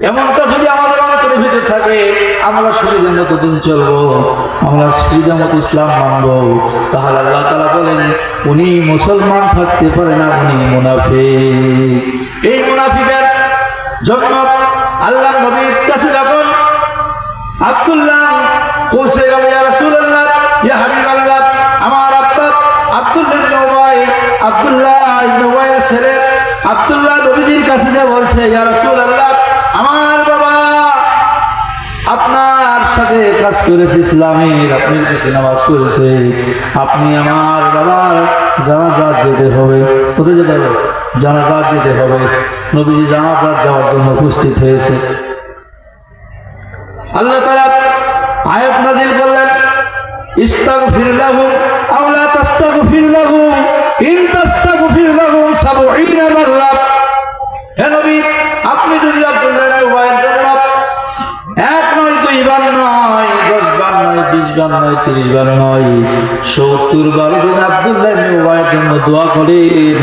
এমনটা যদি আমাদের অন্তরের ভিতরে থাকে, আমরা সুবিধা মতো দিন চলবো, আমরা সুবিধা মতো ইসলাম মানবো, তাহলে আল্লাহ তাআলা বলেন উনি মুসলমান থাকতে পারে না, উনি মুনাফিক। এই মুনাফিকের জন্য আল্লাহ নবীর কাছে যখন আব্দুল্লাহ পৌঁছে গেল, ইয়া রাসূলুল্লাহ, ইয়া হাবিবাল্লাহ, আমার আব্বা আব্দুল্লাহ ইবনে উবাই, আব্দুল্লাহ ইবনে উবাইয়ের ছেলে আব্দুল্লাহ নবীজির কাছে যে বলছে, ইয়া রাসূলুল্লাহ, আমার বাবা আপনার সাথে কাজ করেছে ইসলামের, আপনি কিছু নামাজ করেছে, আপনি আমার বাবার জানাজাত যেতে হবে। কোথায় যেতে হবে? জানাজাত যেতে হবে। নবীজি জানাজাত যাওয়ার জন্য উপস্থিত হয়েছে। আল্লাহ তাআলা আয়াত নাযিল করলেন, ইস্তাগফির লাহুম আও লা তাস্তাগফির লাহুম ইন তাস্তাগফির লাহুম ৭০ মাররা। হে নবী, আপনি যদি আব্দুল্লাহ ইবনে উবাইয়ের জন্য ১ নয় ২ বার নয় ১০ বার নয় ২০ বার নয় ৩০ বার নয় ৭০ বার যদি আব্দুল্লাহ ইবনে উবাইয়ের জন্য দোয়া করেন,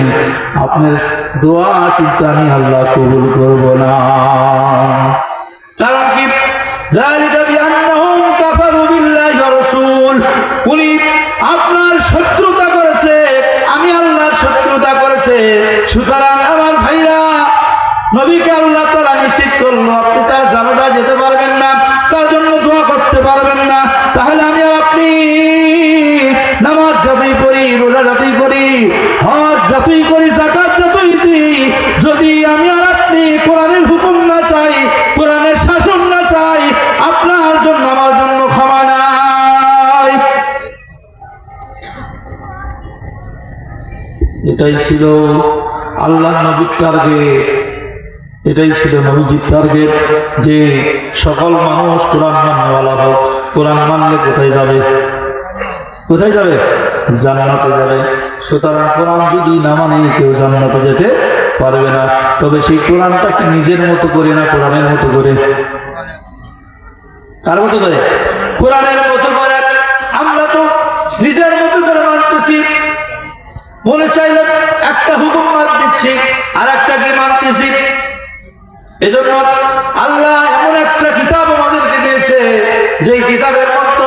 আপনার দোয়া কিন্তু আমি আল্লাহ কবুল করব না। কারণ কি? যালিকা বিআন্নাহুম কাফারু বিল্লাহি ওয়া রাসূল। উনি আপনার শত্রুতা করেছে, আমি আল্লাহর শত্রুতা করেছে। সুতরাং আমার ভাইরা, নবীকে আল্লাহ তাআলা নিষেধ করলো, আপনি তার জানাজা যেতে পারবেন না, তার জন্য দোয়া করতে পারবেন না। তাহলে আমি আর আপনি নামাজ যতই পড়ি, রোজা যতই করি, হজ যতই করি, যাকাত যতই দিই, যদি আমি আর আপনি কোরআনের হুকুম না চাই, কোরআনের শাসন না চাই, আপনার জন্য আমার জন্য ক্ষমা নাই। এটাই ছিল আল্লাহর নবীর টার্গেট, এটাই ছিল নবীজির টার্গেট, যে সকল মানুষ কোরআন মাননেওয়ালা হোক। কোরআন মানলে কোথায় যাবে? কোথায় যাবে? জান্নাতে যাবে। সুতরাং কোরআন যদি না মানে কেউ জান্নাতে যেতে পারবে না। তবে সেই কোরআনটা কি নিজের মতো করে না কোরআনের মতো করে? কার মতো করে? কোরআনের মতো করে। আমরা তো নিজের মতো করে মানতেছি, মনে চাইলে একটা হুকুম মার দিচ্ছি, আর একটা কি মানতেছি। এজন্য আল্লাহ এমন একটা কিতাব আমাদেরকে দিয়েছে, যেই কিতাবের মতো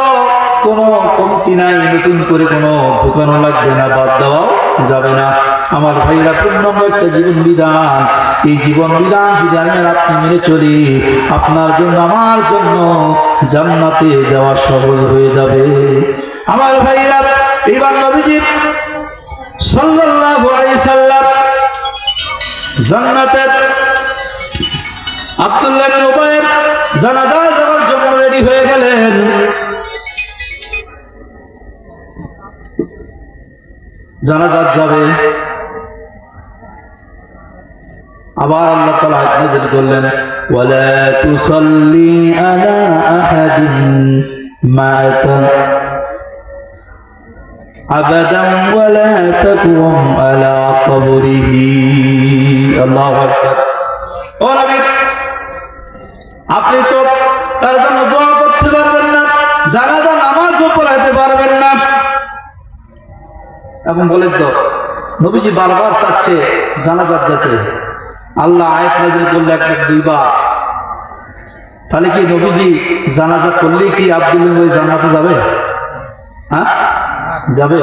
কোনো কমতি নাই, নতুন করে কোনো ঢুকানো লাগবে না, বাদ দেওয়াও যাবে না। আমার ভাইরা, পূর্ণাঙ্গ একটা জীবন বিধান। এই জীবন বিধান যদি আমি আর আপনি মেনে চলি, আপনার জন্য আমার জন্য জান্নাতে যাওয়া সহজ হয়ে যাবে। আমার ভাইরা, এইবার নবীজি সাল্লাল্লাহু আলাইহি সাল্লাম জান্নাতের আব্দুল্লাহ ইবনে উবাইয়ের জানাজা যাওয়ার জন্য রেডি হয়ে গেলেন। জানাজাত যাবে, আবার আল্লাহ তাআলা আয়াত নাযিল করলেন, ওয়ালা তুসাল্লি আলা আহাদিন মাতা আবাদান ওয়ালা তাকুম আলা কবরিহি। আল্লাহু আকবার। ও নবী, আপনি তো তার জন্য দোয়া করতে পারবেন না, জানাজা নামাজও পড়াইতে পারবেন না। এখন বলেন তো, নবীজি বারবার চাচ্ছে জানাজাত যেতে, আল্লাহ আয়াত নাযিল করলে ১-২ বার, তাহলে কি নবীজি জানাজা করলেই কি আব্দুল্লাহ ওই জান্নাতে যাবে? হ্যাঁ, যাবে?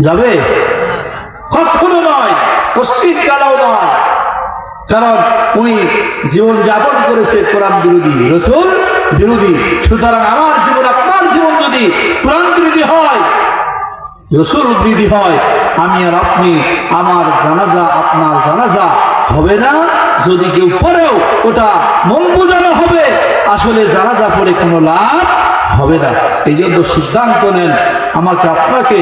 যাবে? কখনো নয়, কশিন কালাও নয়। কারণ উনি জীবন যাপন করেছে কোরআন বিরোধী, রাসূল বিরোধী। সুতরাং আমার জীবন, আপনার জীবন যদি কোরআন বিরোধী হয়, রাসূল বিরোধী হয়, আমি আর আপনি, আমার জানাজা আপনার জানাজা হবে না। যদি কেউ পড়েও ওটা মন বোঝানো হবে, আসলে জানাজা পড়ে কোনো লাভ হবে না। এই জন্য সিদ্ধান্ত নেন, আমাকে আপনাকে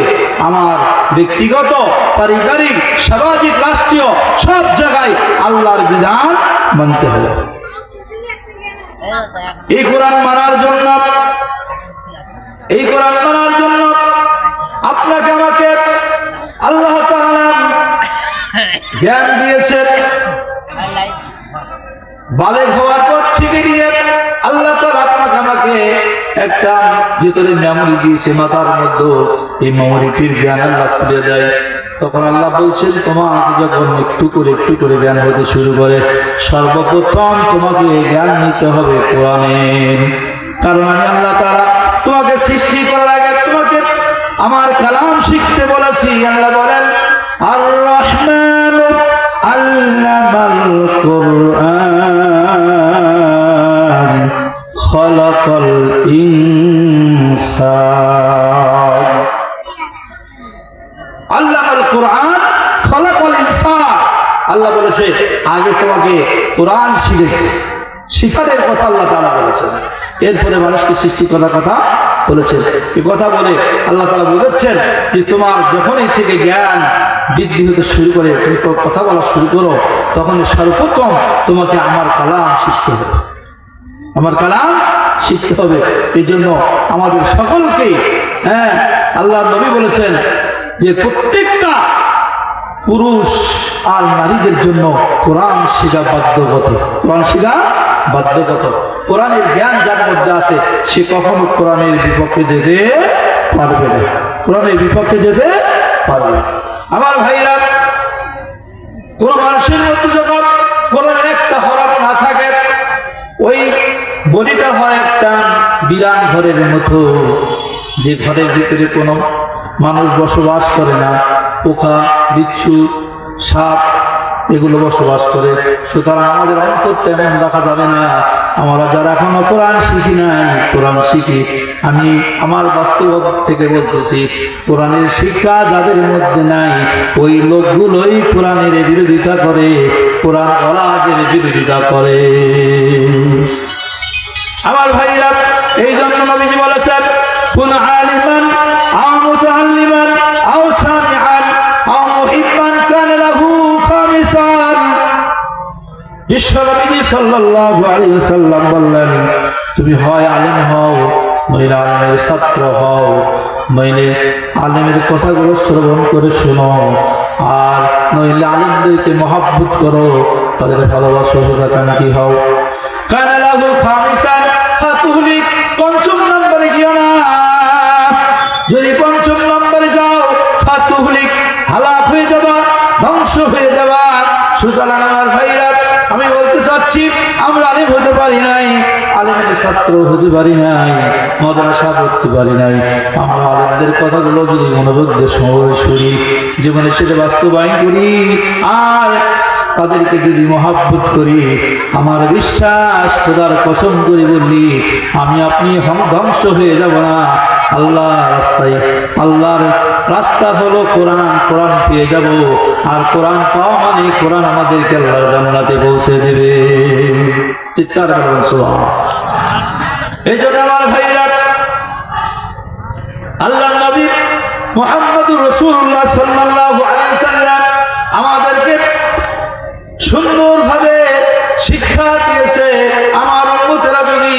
আমার ব্যক্তিগত, পারিবারিক, সামাজিক, রাষ্ট্রীয় সব জায়গায় আল্লাহর বিধান মানতে হবে। এই কোরআন মানার জন্য, এই কোরআন মানার জন্য আপনাকে আমাকে আল্লাহ তাআলা জ্ঞান দিয়েছেন। বালেগ হওয়ার পর থেকে নিয়ে আল্লাহ তাআলা আপনাকে আমাকে একটা ভিতরে মেমোরি দিয়েছে মাথার মধ্যে। এই মেমোরিটির জ্ঞান আল্লাহ খুলে দেয়। তখন আল্লাহ বলছেন তোমাকে যখন একটু করে জ্ঞান হতে শুরু করে সর্বপ্রথম তোমাকে জ্ঞান নিতে হবে কোরআনের। কারণ আমি আল্লাহ তাআলা তোমাকে সৃষ্টি করার আগে তোমাকে আমার কালাম শিখতে বলেছি। আল্লাহ বলেন আর রহমান আল্লামাল কুরআন খালাকাল ইনসান। আল্লামাল কুরআন খালাকাল ইনসান। আল্লাহ বলেছে আগে তোমাকে কোরআন শিখেছে, শিখানোর কথা আল্লাহ তাআলা বলেছেন, এরপরে মানুষকে সৃষ্টি করার কথা বলেছেন। এই কথা বলে আল্লাহ তাআলা বলেছেন যে তোমার যখনই থেকে জ্ঞান বৃদ্ধি হতে শুরু করে, তুমি কথা বলা শুরু করো, তখন সর্বপ্রথম তোমাকে আমার কালাম শিখতে হবে, আমার কালাম শিখতে হবে। এই জন্য আমাদের সকলকে আল্লাহ নবী বলেছেন যে প্রত্যেকটা পুরুষ আর নারীদের জন্য কোরআন শিখা বাধ্যগত, কোরআন শিখা বাধ্যগত। কোরআনের জ্ঞান যার মধ্যে আছে সে কখনো কোরআনের বিপক্ষে যেতে পারবে না, কোরআনের বিপক্ষে যেতে পারবে না। আমার ভাইরা, কোন মানুষের মধ্যে যখন কোরআনের একটা হরফ না থাকে, ওই বডিটা হয় একটা বিরান ঘরের মতো, যে ঘরের ভিতরে কোনো মানুষ বসবাস করে না, পোকা বিচ্ছু সাপ এগুলো বসবাস করে। সুতরাং আমাদের অন্তরটা এমন রাখা যাবে না। আমরা যারা এখনো কোরআন শিখি নাই, কোরআন শিখি, আমি আমার বাস্তব থেকে বলতেছি, কোরআনের শিক্ষা যাদের মধ্যে নাই ওই লোকগুলোই কোরআনের বিরোধিতা করে, কোরআন ওয়ালাদের বিরোধিতা করে। আমার ভাইরা, এই জন্য নবীজি বলেছেন কুন আলিমান আও মুতাআল্লিমান আও সামিআন আও মুহিব্বান কানা লাহু খামিসান। বিশ্বনবী সাল্লাল্লাহু আলাইহি ওয়াসাল্লাম বললেন, তুমি হয় আলেম হও, নইলে আলেমের ছাত্র হও, নইলে আলেমের কথাগুলো শ্রবণ করে শোনো, আর নইলে আলেমদেরকে মহব্বত করো, তাদের ভালোবাসা কি হও। কানা লাহু খামিসান ফাতুহলিক, পঞ্চম নম্বরে গিও না। যদি পঞ্চম নম্বরে যাও ফাতুহলিক, হালাক হয়ে যাবা, ধ্বংস হয়ে যাবা। সুতরাং আমার ভাইরা, আমি বলতে চাচ্ছি আমরা আলেম হতে পারি নাই, আলেমের ছাত্র হতে পারি নাই, মাদ্রাসা পড়তে পারি নাই। আমরা আলেমদের কথাগুলো যদি মনোযোগ দিয়ে শুনি, জীবনে সেটা বাস্তবায়ন করি, আর তাদেরকে যদি মহাব্বত করি, আমার বিশ্বাস খোদার কসম করে বললি আমি আপনি ধ্বংস হয়ে যাব না। আল্লাহর রাস্তা হলো কোরআন, কোরআন পেয়ে যাব, আর কোরআন পাওয়া মানে কোরআন আমাদেরকে আল্লাহর জান্নাতে পৌঁছে দেবে। চিৎকার করবেন সুবহানাল্লাহ। এই জন্য আমার ভাইরা, আল্লাহর নবী মুহাম্মদুর রাসূলুল্লাহ সাল্লাল্লাহু আলাইহি ওয়াসাল্লাম আমাদেরকে সুন্দরভাবে শিক্ষা দিয়েছে। আমার উম্মতেরা যদি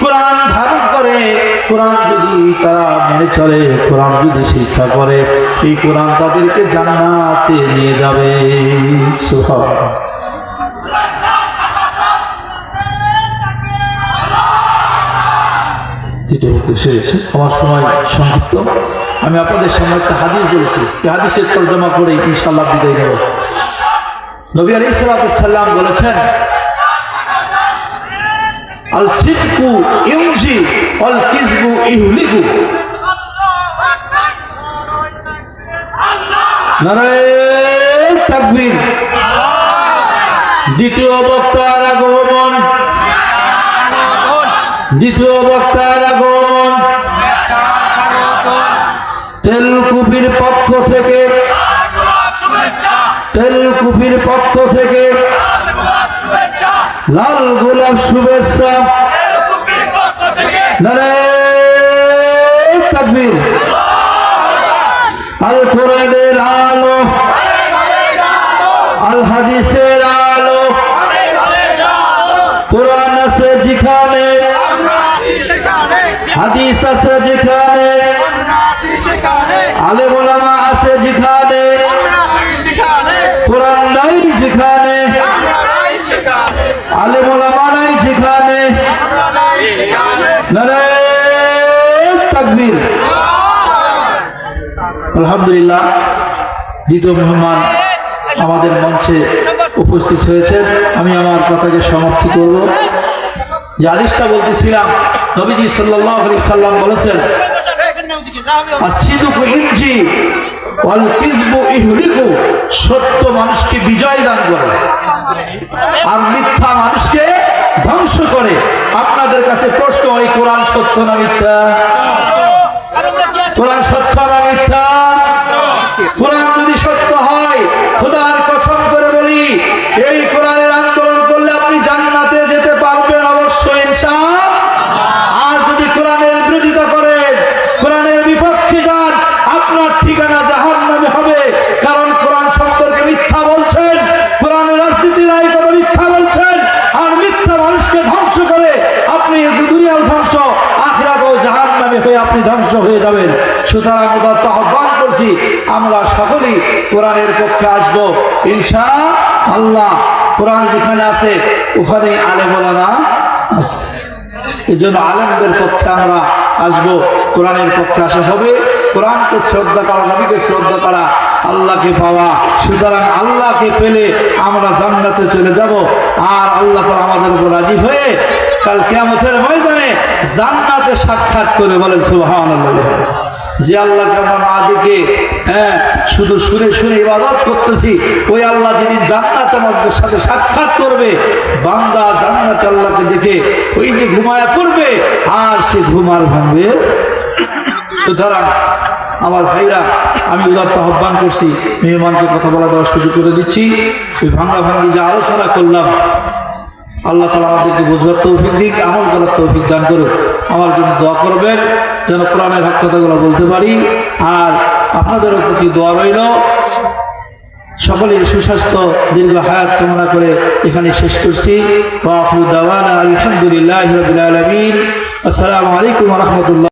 কোরআন ধারণ করে, কোরআন যদি তারা মেনে চলে, কোরআন যদি শিক্ষা করে, এই কোরআন তাদেরকে জান্নাতে নিয়ে যাবে। সুবহানাল্লাহ। আমার সময় সংক্ষিপ্ত, আমি আপনাদের সামনে একটা হাদিস বলেছি, এই হাদিসের তর্জমা করে ইনশাআল্লাহ বিদায় নেব। নবী আলাইহিস সালাম বলেছেন, আল সিদকু ইউনজি ওয়াল কিযবু ইহলিকু। নারায়ে তাকবীর। দ্বিতীয় বক্তার আগমন, দ্বিতীয় বক্তার আগমন। তেলকুপির পক্ষ থেকে, তেলকুপির পক্ষ থেকে লাল গোলাপ শুভেচ্ছা। নারায়ে তাকবীর। আল কোরআনের আলো, আল হাদিসের আলো। কোরআন আছে যেখানে, হাদিস আছে যেখানে, আলেম ওলামা আছে যেখানে, কোরআন নাই যেখানে, আলেম ওলামা নাই যেখানে। নারায়ে তাকবীর। আলহামদুলিল্লাহ, দ্বিতীয় মেহমান আমাদের মঞ্চে উপস্থিত হয়েছেন। আমি আমার কথাকে সমাপ্তি করব। যে হাদিসটা বলতেছিলাম, নবীজি সাল্লাল্লাহু আলাইহি সাল্লাম বলেছেন, আসিদুকু ইনজি ওয়াল কিযবু ইহলিকু, সত্য মানুষকে বিজয় দান করে আর মিথ্যা মানুষকে ধ্বংস করে। আপনাদের কাছে প্রশ্ন, এই কোরআন সত্য না মিথ্যা? কোরআন সত্য না মিথ্যা? কোরআন যদি সত্য হয়, খোদার কসম করে বলি, এই কোরআনের আন্দোলন করলে আপনি জান্নাতে যেতে পারবেন অবশ্যই ইনশাআল্লাহ। আর যদি কোরআনের বিরোধিতা করেন, কোরআনের বিপক্ষে যান, আপনার ঠিকানা জাহান্নামে হবে। কারণ কোরআন সম্পর্কে মিথ্যা বলছেন, কোরআনের রাজনীতির কথা মিথ্যা বলছেন, আর মিথ্যা মানুষকে ধ্বংস করে আপনি দুনিয়াও ধ্বংস, আখিরাতেও জাহান্নামে হয়ে আপনি ধ্বংস হয়ে যাবেন। সুতরাং উদাত্ত আহ্বান করছি, আমরা সকলেই কোরআনের পক্ষে আসব ইনশাআল্লাহ। কোরআন যেখানে আছে ওখানে আলেম ওলামা আছে, এই জন্য আলেমদের পক্ষে আমরা আসব, কোরআনের পক্ষে আসা হবে। কোরআনকে শ্রদ্ধা করা, নবীকে শ্রদ্ধা করা, আল্লাহকে পাওয়া। সুতরাং আল্লাহকে পেলে আমরা জান্নাতে চলে যাব, আর আল্লাহ তাআলা আমাদের উপর রাজি হয়ে কাল কিয়ামতের ময়দানে জান্নাতে সাক্ষাৎ করে। বলেন সুবহানাল্লাহ। যে আল্লাহকে আমরা না দেখে শুধু শুনে শুনে ইবাদত করতেছি, ওই আল্লাহ যেদিন জান্নাতে আমাদের সাথে সাক্ষাৎ করবে, বান্দা জান্নাতে আল্লাহকে দেখে ওই যে ঘুমায়া পড়বে, আর সে ঘুমার ভাঙবে। সুতরাং আমার ভাইরা, আমি উদাত্ত আহ্বান করছি, মেহমানকে কথা বলা দেওয়ার সুযোগ করে দিচ্ছি। ওই ভাঙ্গা ভাঙ্গি যে আলোচনা করলাম, আল্লাহ তাআলা আমাদেরকে বোঝার তৌফিক দিক, আমল করার তৌফিক দান করুক। আমার জন্য দোয়া করবেন যেন কোরআনের হক কথাগুলো বলতে পারি। আর আপনাদেরও প্রতি দোয়া রইল, সকলের সুস্বাস্থ্য দীর্ঘ হায়াত কামনা করে এখানে শেষ করছি। ওয়া আখিরু দাওয়ানা আলহামদুলিল্লাহি রাব্বিল আলামিন। আসসালামু আলাইকুম ওয়া রাহমাতুল্লাহ।